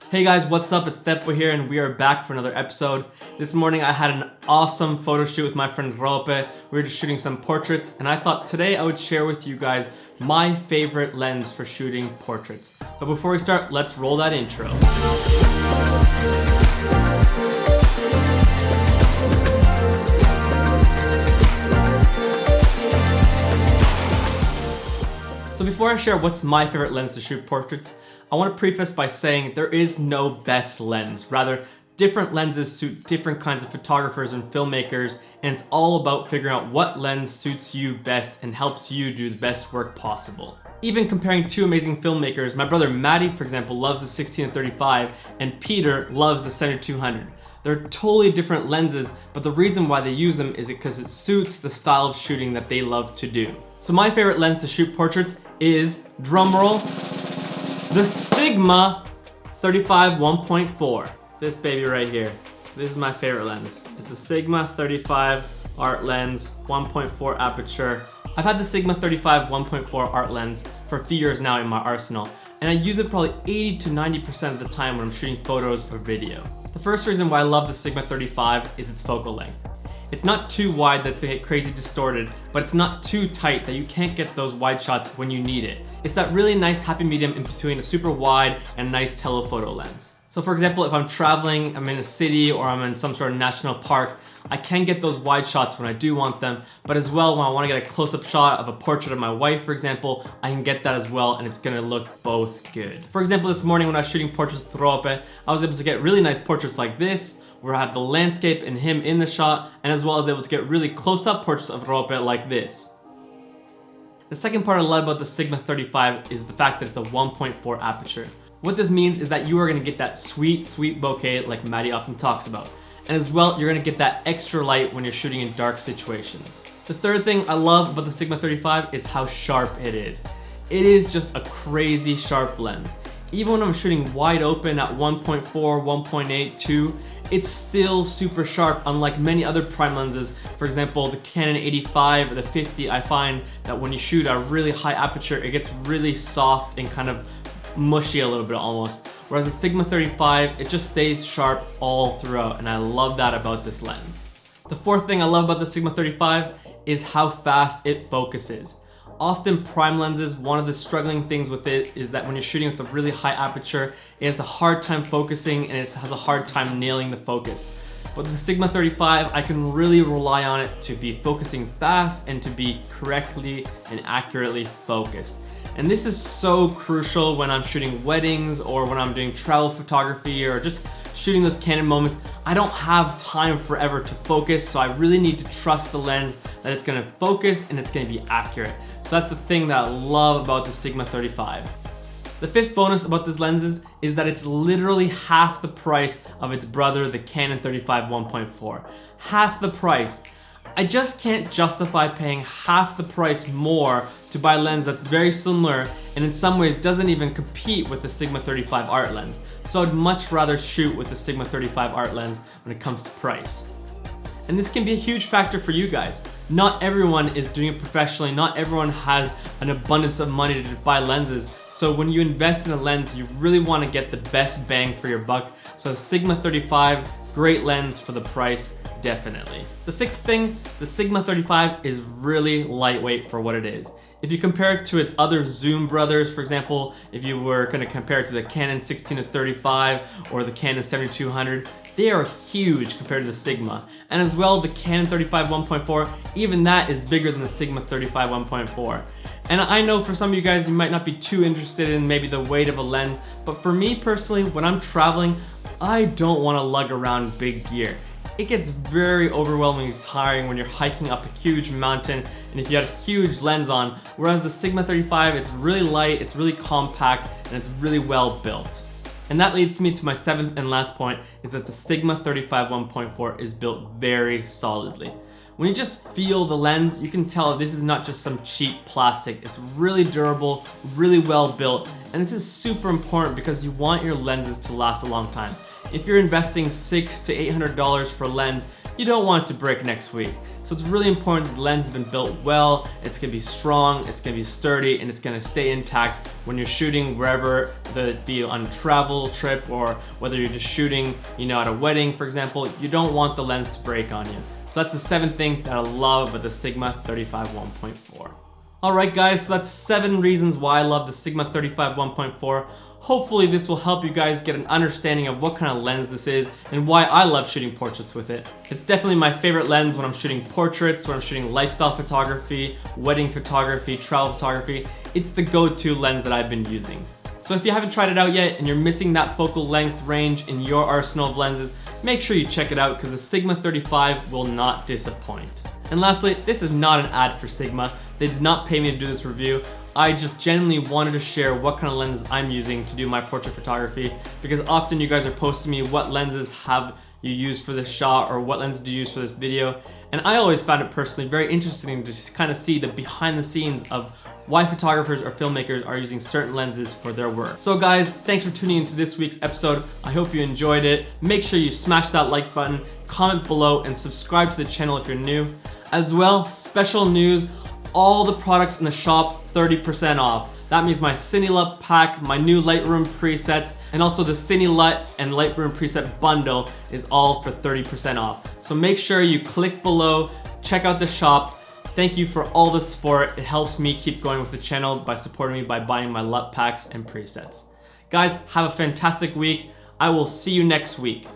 Hey guys, what's up? It's Teppo here and we are back for another episode. This morning I had an awesome photo shoot with my friend Roope. We were just shooting some portraits and I thought today I would share with you guys my favorite lens for shooting portraits. But before we start, let's roll that intro. So before I share what's my favorite lens to shoot portraits, I want to preface by saying there is no best lens. Rather, different lenses suit different kinds of photographers and filmmakers, and it's all about figuring out what lens suits you best and helps you do the best work possible. Even comparing two amazing filmmakers, my brother Matty, for example, loves the 16-35, and Peter loves the 70-200. They're totally different lenses, but the reason why they use them is because it suits the style of shooting that they love to do. So my favorite lens to shoot portraits is, drumroll, the Sigma 35 1.4. This baby right here. This is my favorite lens. It's a Sigma 35 art lens, 1.4 aperture. I've had the Sigma 35 1.4 art lens for a few years now in my arsenal, and I use it probably 80 to 90% of the time when I'm shooting photos or video. The first reason why I love the Sigma 35 is its focal length. It's not too wide that it's gonna get crazy distorted, but it's not too tight that you can't get those wide shots when you need it. It's that really nice happy medium in between a super wide and a nice telephoto lens. So for example, if I'm traveling, I'm in a city or I'm in some sort of national park, I can get those wide shots when I do want them, but as well when I wanna get a close-up shot of a portrait of my wife, for example, I can get that as well and it's gonna look both good. For example, this morning when I was shooting portraits with Roope, I was able to get really nice portraits like this, where I have the landscape and him in the shot, and as well as able to get really close-up portraits of Roope like this. The second part I love about the Sigma 35 is the fact that it's a 1.4 aperture. What this means is that you are gonna get that sweet, sweet bokeh like Maddie often talks about. And as well, you're gonna get that extra light when you're shooting in dark situations. The third thing I love about the Sigma 35 is how sharp it is. It is just a crazy sharp lens. Even when I'm shooting wide open at 1.4, 1.8, 2, it's still super sharp, unlike many other prime lenses. For example, the Canon 85 or the 50, I find that when you shoot at a really high aperture, it gets really soft and kind of mushy a little bit almost. Whereas the Sigma 35, it just stays sharp all throughout, and I love that about this lens. The fourth thing I love about the Sigma 35 is how fast it focuses. Often prime lenses, one of the struggling things with it is that when you're shooting with a really high aperture, it has a hard time focusing and it has a hard time nailing the focus. But with the Sigma 35, I can really rely on it to be focusing fast and to be correctly and accurately focused. And this is so crucial when I'm shooting weddings or when I'm doing travel photography or just shooting those candid moments. I don't have time forever to focus, so I really need to trust the lens that it's gonna focus and it's gonna be accurate. So that's the thing that I love about the Sigma 35. The fifth bonus about this lenses is that it's literally half the price of its brother, the Canon 35 1.4. Half the price. I just can't justify paying half the price more to buy a lens that's very similar and in some ways doesn't even compete with the Sigma 35 art lens. So I'd much rather shoot with the Sigma 35 art lens when it comes to price. And this can be a huge factor for you guys. Not everyone is doing it professionally, not everyone has an abundance of money to buy lenses. So when you invest in a lens, you really want to get the best bang for your buck. So the Sigma 35, great lens for the price, definitely. The sixth thing, the Sigma 35 is really lightweight for what it is. If you compare it to its other Zoom brothers, for example, if you were going to compare it to the Canon 16-35 or the Canon 70-200, they are huge compared to the Sigma. And as well, the Canon 35 1.4, even that is bigger than the Sigma 35 1.4. And I know for some of you guys, you might not be too interested in maybe the weight of a lens, but for me personally, when I'm traveling, I don't want to lug around big gear. It gets very overwhelmingly tiring when you're hiking up a huge mountain and if you had a huge lens on, whereas the Sigma 35, it's really light, it's really compact, and it's really well built. And that leads me to my seventh and last point, is that the Sigma 35 1.4 is built very solidly. When you just feel the lens, you can tell this is not just some cheap plastic. It's really durable, really well built, and this is super important because you want your lenses to last a long time. If you're investing $600 to $800 for a lens, you don't want it to break next week. So it's really important that the lens has been built well, it's gonna be strong, it's gonna be sturdy, and it's gonna stay intact when you're shooting wherever, whether it be on a travel trip or whether you're just shooting, at a wedding, for example. You don't want the lens to break on you. So that's the 7th thing that I love about the Sigma 35 1.4. Alright guys, so that's 7 reasons why I love the Sigma 35 1.4. Hopefully this will help you guys get an understanding of what kind of lens this is and why I love shooting portraits with it. It's definitely my favorite lens when I'm shooting portraits, when I'm shooting lifestyle photography, wedding photography, travel photography. It's the go-to lens that I've been using. So if you haven't tried it out yet and you're missing that focal length range in your arsenal of lenses, make sure you check it out because the Sigma 35 will not disappoint. And lastly, this is not an ad for Sigma. They did not pay me to do this review. I just genuinely wanted to share what kind of lenses I'm using to do my portrait photography, because often you guys are posting me what lenses have you used for this shot or what lenses do you use for this video. And I always found it personally very interesting to just kind of see the behind the scenes of why photographers or filmmakers are using certain lenses for their work. So guys, thanks for tuning into this week's episode. I hope you enjoyed it. Make sure you smash that like button, comment below, and subscribe to the channel if you're new. As well, special news, all the products in the shop 30% off. That means my CineLut pack, my new Lightroom presets, and also the CineLut and Lightroom preset bundle is all for 30% off. So make sure you click below, check out the shop. Thank you for all the support. It helps me keep going with the channel by supporting me by buying my LUT packs and presets. Guys, have a fantastic week. I will see you next week.